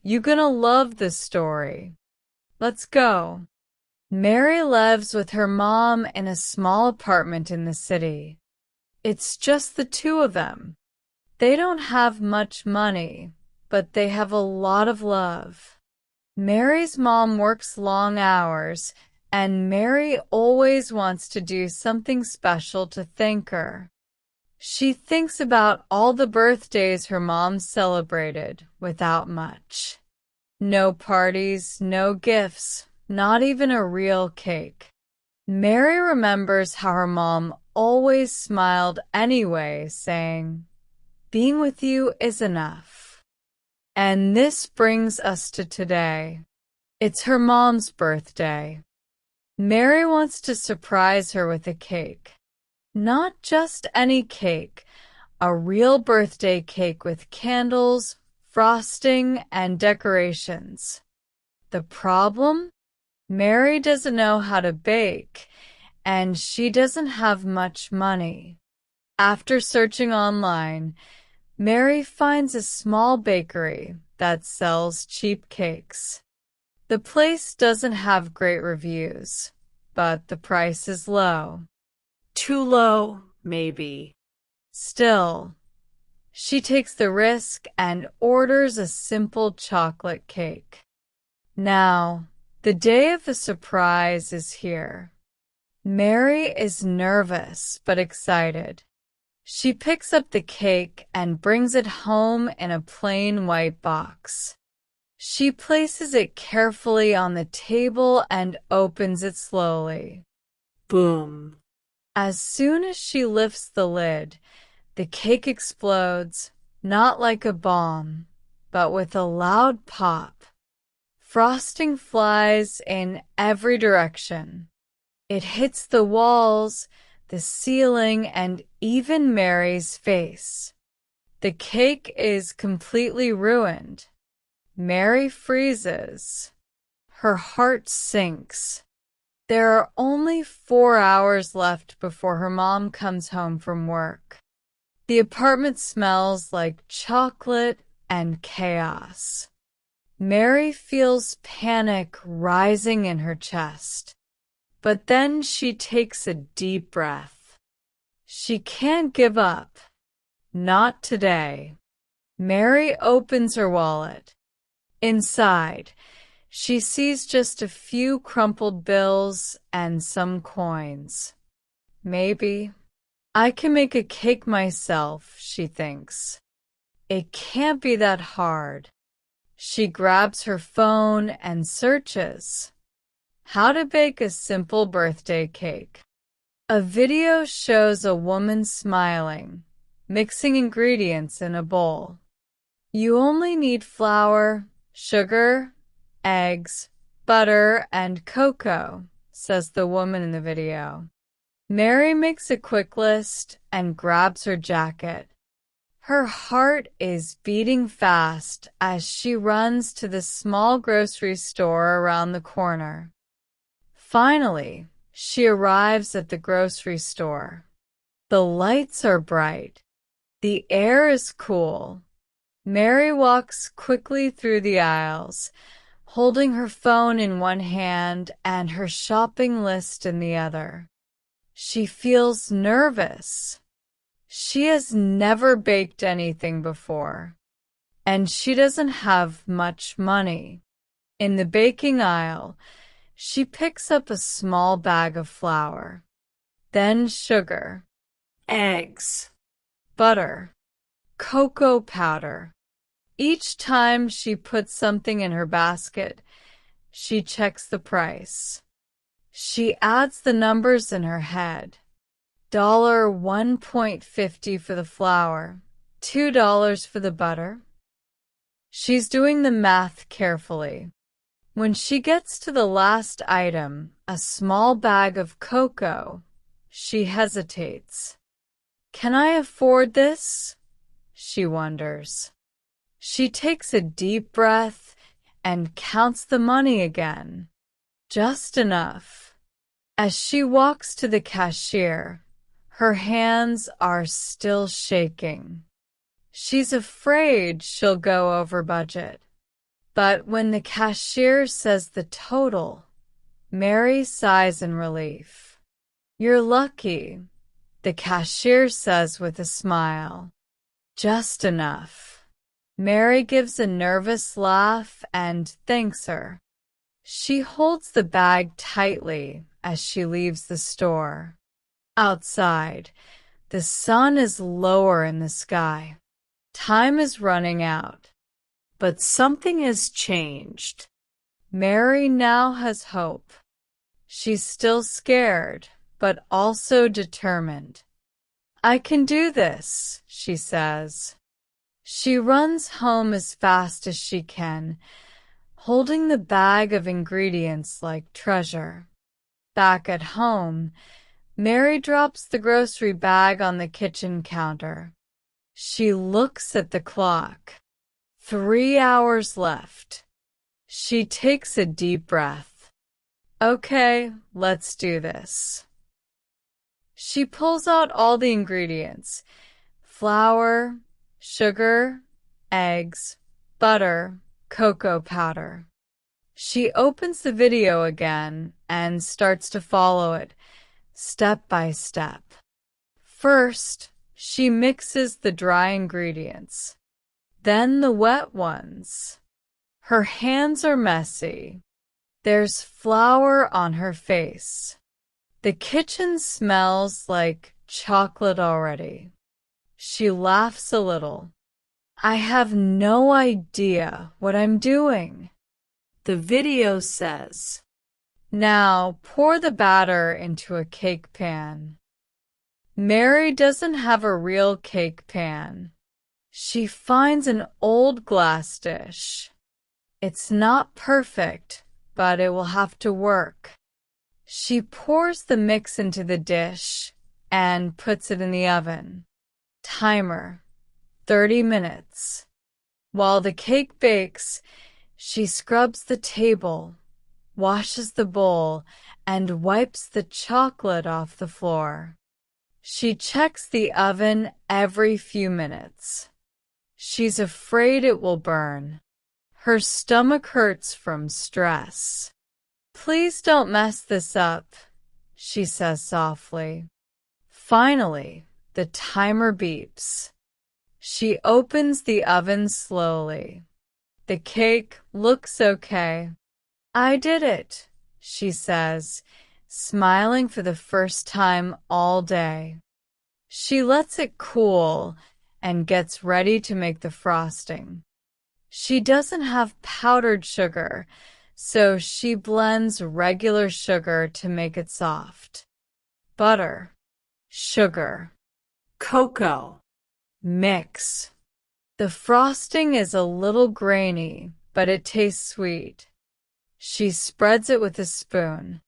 You're gonna love this story. Let's go. Mary lives with her mom in a small apartment in the city. It's just the two of them. They don't have much money, but they have a lot of love. Mary's mom works long hours, and Mary always wants to do something special to thank her. She thinks about all the birthdays her mom celebrated without much. No parties, no gifts, not even a real cake. Mary remembers how her mom always smiled anyway, saying, "Being with you is enough." And this brings us to today. It's her mom's birthday. Mary wants to surprise her with a cake. Not just any cake, a real birthday cake with candles, frosting, and decorations. The problem? Mary doesn't know how to bake, and she doesn't have much money. After searching online, Mary finds a small bakery that sells cheap cakes. The place doesn't have great reviews, but the price is low. Too low, maybe. Still, she takes the risk and orders a simple chocolate cake. Now, the day of the surprise is here. Mary is nervous but excited. She picks up the cake and brings it home in a plain white box. She places it carefully on the table and opens it slowly. Boom. As soon as she lifts the lid, the cake explodes, not like a bomb, but with a loud pop. Frosting flies in every direction. It hits the walls, the ceiling, and even Mary's face. The cake is completely ruined. Mary freezes. Her heart sinks. There are only 4 hours left before her mom comes home from work. The apartment smells like chocolate and chaos. Mary feels panic rising in her chest. But then she takes a deep breath. She can't give up. Not today. Mary opens her wallet. Inside, she sees just a few crumpled bills and some coins. Maybe I can make a cake myself, she thinks. It can't be that hard. She grabs her phone and searches. How to bake a simple birthday cake. A video shows a woman smiling, mixing ingredients in a bowl. You only need flour, sugar, eggs, butter, and cocoa, says the woman in the video. Mary makes a quick list and grabs her jacket. Her heart is beating fast as she runs to the small grocery store around the corner. Finally, she arrives at the grocery store. The lights are bright. The air is cool. Mary walks quickly through the aisles, holding her phone in one hand and her shopping list in the other. She feels nervous. She has never baked anything before, and she doesn't have much money. In the baking aisle, she picks up a small bag of flour, then sugar, Eggs. butter, cocoa powder. Each time she puts something in her basket, she checks the price. She adds the numbers in her head. $1.50 for the flour, $2 for the butter. She's doing the math carefully. When she gets to the last item, a small bag of cocoa, she hesitates. Can I afford this? She wonders. She takes a deep breath and counts the money again. Just enough. As she walks to the cashier, her hands are still shaking. She's afraid she'll go over budget. But when the cashier says the total, Mary sighs in relief. "You're lucky," the cashier says with a smile. "Just enough." Mary gives a nervous laugh and thanks her. She holds the bag tightly as she leaves the store. Outside, the sun is lower in the sky. Time is running out. But something has changed. Mary now has hope. She's still scared, but also determined. "I can do this," she says. She runs home as fast as she can, holding the bag of ingredients like treasure. Back at home, Mary drops the grocery bag on the kitchen counter. She looks at the clock. 3 hours left. She takes a deep breath. "Okay, let's do this." She pulls out all the ingredients: flour, sugar, eggs, butter, cocoa powder. She opens the video again and starts to follow it, step by step. First, she mixes the dry ingredients, then the wet ones. Her hands are messy. There's flour on her face. The kitchen smells like chocolate already. She laughs a little. "I have no idea what I'm doing." The video says, "Now pour the batter into a cake pan." Mary doesn't have a real cake pan. She finds an old glass dish. It's not perfect, but it will have to work. She pours the mix into the dish and puts it in the oven. Timer, 30 minutes. While the cake bakes, she scrubs the table, washes the bowl, and wipes the chocolate off the floor. She checks the oven every few minutes. She's afraid it will burn. Her stomach hurts from stress. "Please don't mess this up," she says softly. Finally, the timer beeps. She opens the oven slowly. The cake looks okay. "I did it," she says, smiling for the first time all day. She lets it cool and gets ready to make the frosting. She doesn't have powdered sugar, so she blends regular sugar to make it soft. Butter, sugar, cocoa. mix. The frosting is a little grainy, but it tastes sweet. She spreads it with a spoon.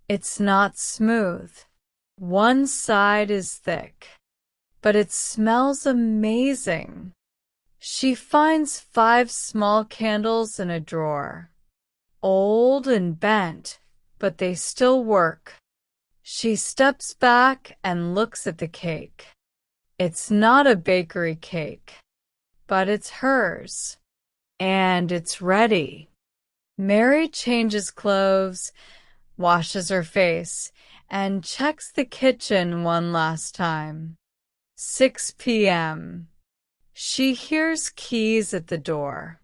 It's not smooth. One side is thick, but it smells amazing. She finds 5 small candles in a drawer. Old and bent, but they still work. She steps back and looks at the cake. It's not a bakery cake, but it's hers. And it's ready. Mary changes clothes, washes her face, and checks the kitchen one last time. 6 p.m. She hears keys at the door.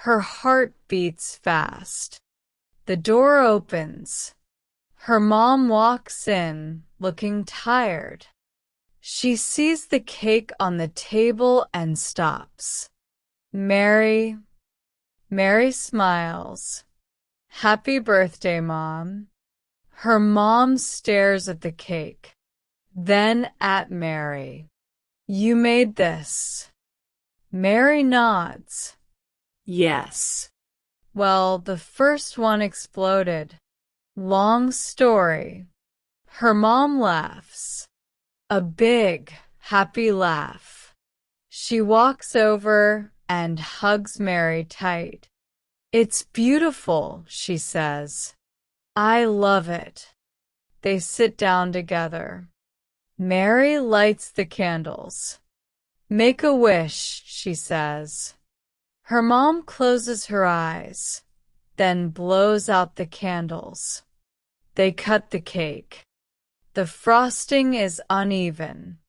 Her heart beats fast. The door opens. Her mom walks in, looking tired. She sees the cake on the table and stops. Mary smiles. "Happy birthday, Mom." Her mom stares at the cake, then at Mary. "You made this." Mary nods. Yes. "Well, the first one exploded. Long story." Her mom laughs. A big, happy laugh. She walks over and hugs Mary tight. "It's beautiful," she says. "I love it." They sit down together. Mary lights the candles. "Make a wish," she says. Her mom closes her eyes, then blows out the candles. They cut the cake. The frosting is uneven.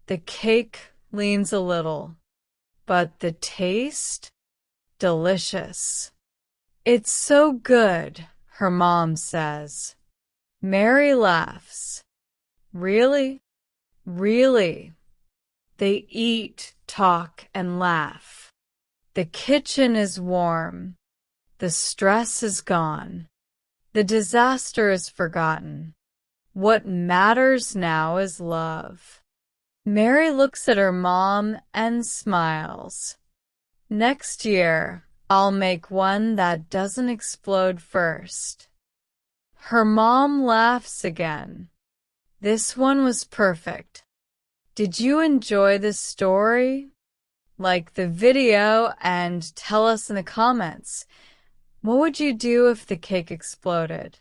The cake leans a little, but the taste? Delicious. It's so good, her mom says. Mary laughs. Really? Really? They eat, talk, and laugh. The kitchen is warm. The stress is gone. The disaster is forgotten. What matters now is love. Mary looks at her mom and smiles. Next year, I'll make one that doesn't explode first. Her mom laughs again. This one was perfect. Did you enjoy this story? Like the video and tell us in the comments. What would you do if the cake exploded?